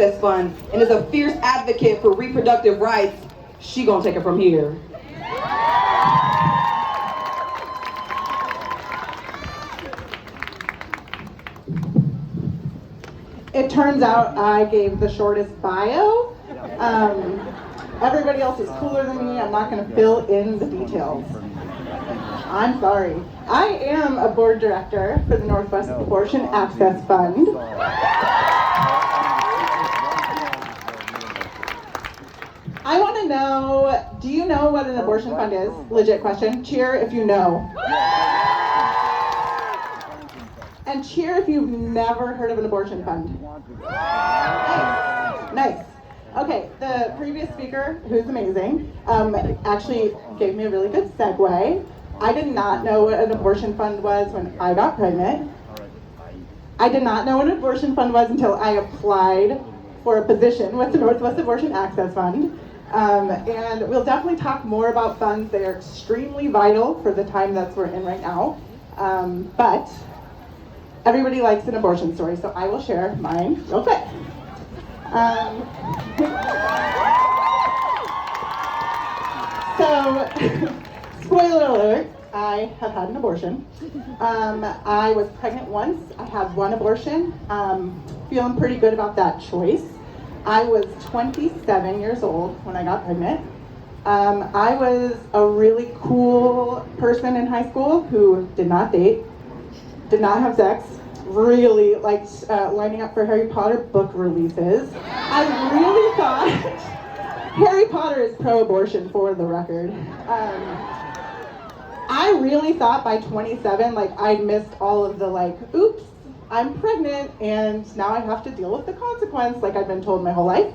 Fund and is a fierce advocate for reproductive rights, she gonna take it from here. It turns out I gave the shortest bio. Everybody else is cooler than me. I'm not going to fill in the details. I'm sorry. I am a board director for the Northwest Abortion Access Fund. I want to know, do you know what an abortion fund is? Legit question. Cheer if you know. And cheer if you've never heard of an abortion fund. Nice. Okay, the previous speaker, who's amazing, actually gave me a really good segue. I did not know what an abortion fund was when I got pregnant. I did not know what an abortion fund was until I applied for a position with the Northwest Abortion Access Fund. And we'll definitely talk more about funds. They are extremely vital for the time that we're in right now. But everybody likes an abortion story, so I will share mine real quick. So, spoiler alert, I have had an abortion. I was pregnant once. I had one abortion. Feeling pretty good about that choice. I was 27 years old when I got pregnant. I was a really cool person in high school who did not date, did not have sex, really liked lining up for Harry Potter book releases. I really thought Harry Potter is pro-abortion, for the record. I really thought by 27, I'd missed all of the oops, I'm pregnant and now I have to deal with the consequence like I've been told my whole life.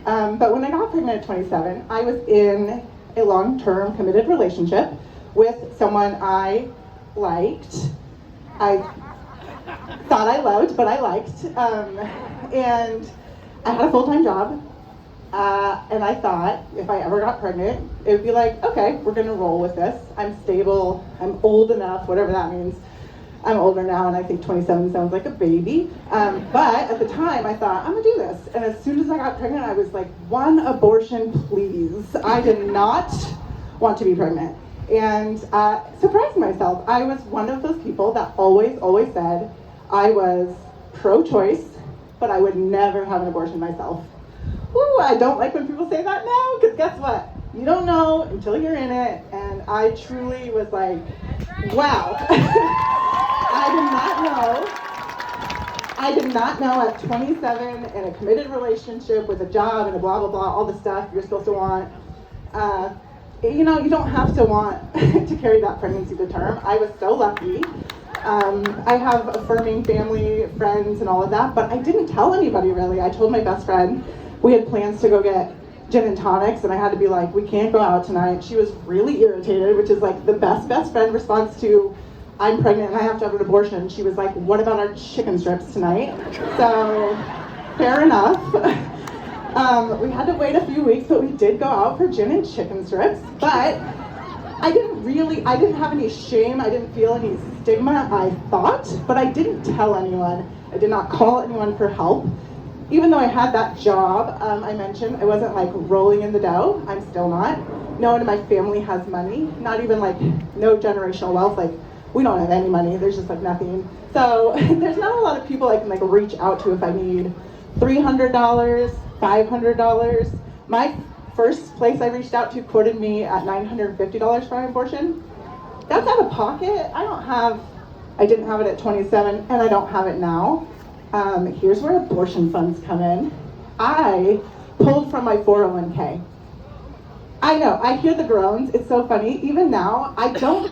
But when I got pregnant at 27, I was in a long-term committed relationship with someone I liked. I thought I loved, but I liked. And I had a full-time job. And I thought if I ever got pregnant, it would be okay, we're gonna roll with this. I'm stable, I'm old enough, whatever that means. I'm older now and I think 27 sounds like a baby. But at the time I thought, I'm gonna do this. And as soon as I got pregnant, I was like, one abortion, please. I did not want to be pregnant. And surprised myself, I was one of those people that always said I was pro-choice, but I would never have an abortion myself. Ooh, I don't like when people say that now, because guess what? You don't know until you're in it, and I truly was like, wow. I did not know at 27 in a committed relationship with a job and a blah, blah, blah, all the stuff you're supposed to want. You don't have to want to carry that pregnancy to term. I was so lucky. I have affirming family, friends, and all of that, but I didn't tell anybody really. I told my best friend. We had plans to go get gin and tonics, and I had to be like, we can't go out tonight. She was really irritated, which is the best friend response to, I'm pregnant and I have to have an abortion. She was like, what about our chicken strips tonight? So, fair enough. We had to wait a few weeks, but we did go out for gin and chicken strips. But I didn't have any shame. I didn't feel any stigma, I thought, but I didn't tell anyone. I did not call anyone for help. Even though I had that job, I mentioned, I wasn't rolling in the dough. I'm still not. No one in my family has money, not even no generational wealth. We don't have any money. There's just nothing. So there's not a lot of people I can reach out to if I need $300, $500. My first place I reached out to quoted me at $950 for an abortion. That's out of pocket. I didn't have it at 27 and I don't have it now. Here's where abortion funds come in. I pulled from my 401k. I know, I hear the groans. It's so funny. Even now, I don't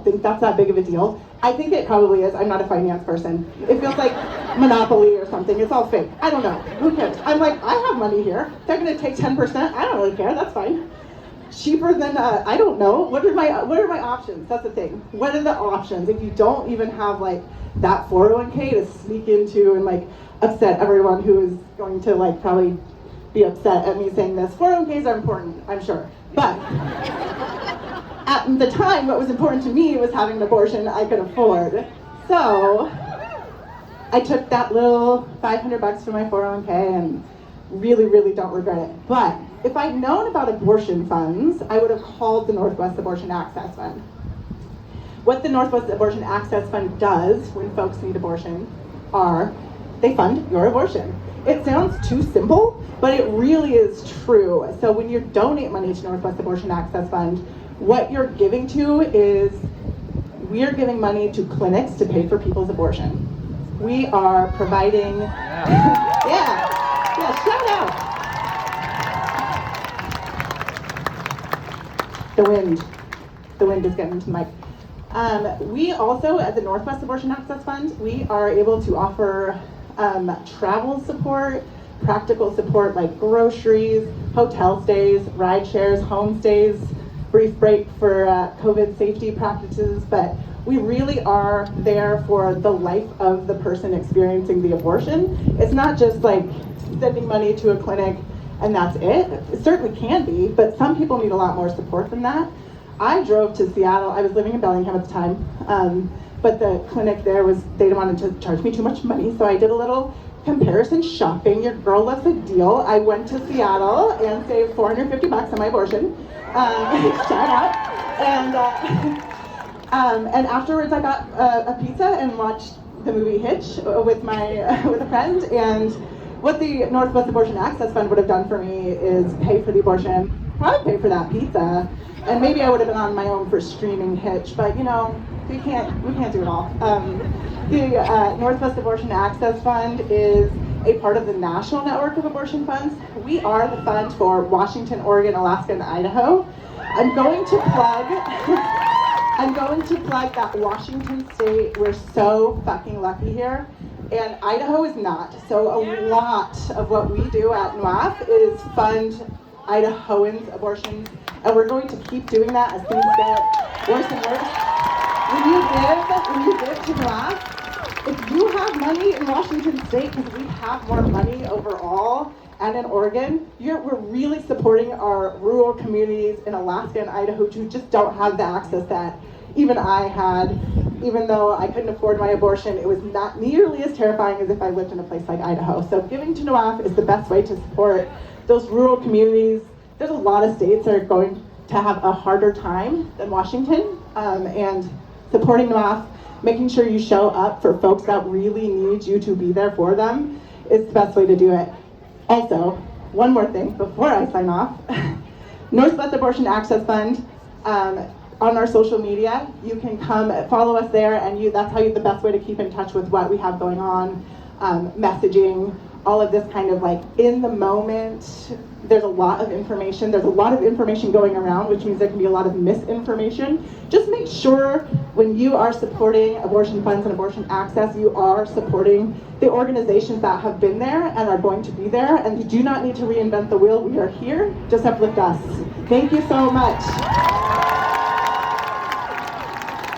think that's that big of a deal. I think it probably is. I'm not a finance person. It feels like Monopoly or something. It's all fake. I don't know. Who cares? I'm I have money here. They're gonna take 10%. I don't really care. That's fine. Cheaper than I don't know. What are my options? That's the thing. What are the options if you don't even have that 401k to sneak into and upset everyone who is going to probably be upset at me saying this. 401ks are important, I'm sure. But at the time, what was important to me was having an abortion I could afford. So I took that little $500 from my 401k and really, really don't regret it. But if I'd known about abortion funds, I would have called the Northwest Abortion Access Fund. What the Northwest Abortion Access Fund does when folks need abortion are they fund your abortion. It sounds too simple, but it really is true. So when you donate money to Northwest Abortion Access Fund, what you're giving to is, we are giving money to clinics to pay for people's abortion. We are providing, yeah, shout out. The wind is getting into the mic. We also, at the Northwest Abortion Access Fund, we are able to offer travel support, practical support like groceries, hotel stays, ride shares, home stays, brief break for COVID safety practices, but we really are there for the life of the person experiencing the abortion. It's not just like sending money to a clinic and that's it. It certainly can be, but some people need a lot more support than that. I drove to Seattle. I was living in Bellingham at the time, but the clinic there they wanted to charge me too much money, so I did a little comparison shopping. Your girl loves a deal. I went to Seattle and saved $450 on my abortion. Shout out. And afterwards, I got a pizza and watched the movie Hitch with a friend. And what the Northwest Abortion Access Fund would have done for me is pay for the abortion, probably pay for that pizza, and maybe I would have been on my own for streaming Hitch. But you know, we can't do it all. The Northwest Abortion Access Fund is a part of the national network of abortion funds. We are the fund for Washington, Oregon, Alaska, and Idaho. I'm going to plug that Washington state. We're so fucking lucky here, and Idaho is not. So a lot of what we do at NWAAF is fund Idahoans' abortions, and we're going to keep doing that as things get worse and worse. When you give to NWAAF, if you have money in Washington state, because we have more money overall, and in Oregon, we're really supporting our rural communities in Alaska and Idaho who just don't have the access that even I had. Even though I couldn't afford my abortion, it was not nearly as terrifying as if I lived in a place like Idaho. So giving to NWAAF is the best way to support those rural communities. There's a lot of states that are going to have a harder time than Washington, and supporting NWAAF, making sure you show up for folks that really need you to be there for them is the best way to do it. Also, one more thing before I sign off. Northwest Abortion Access Fund, on our social media, you can come follow us there, and that's the best way to keep in touch with what we have going on, messaging, all of this kind of like in the moment. There's a lot of information. There's a lot of information going around, which means there can be a lot of misinformation. Just make sure when you are supporting abortion funds and abortion access, you are supporting the organizations that have been there and are going to be there, and you do not need to reinvent the wheel. We are here. Just uplift us. Thank you so much.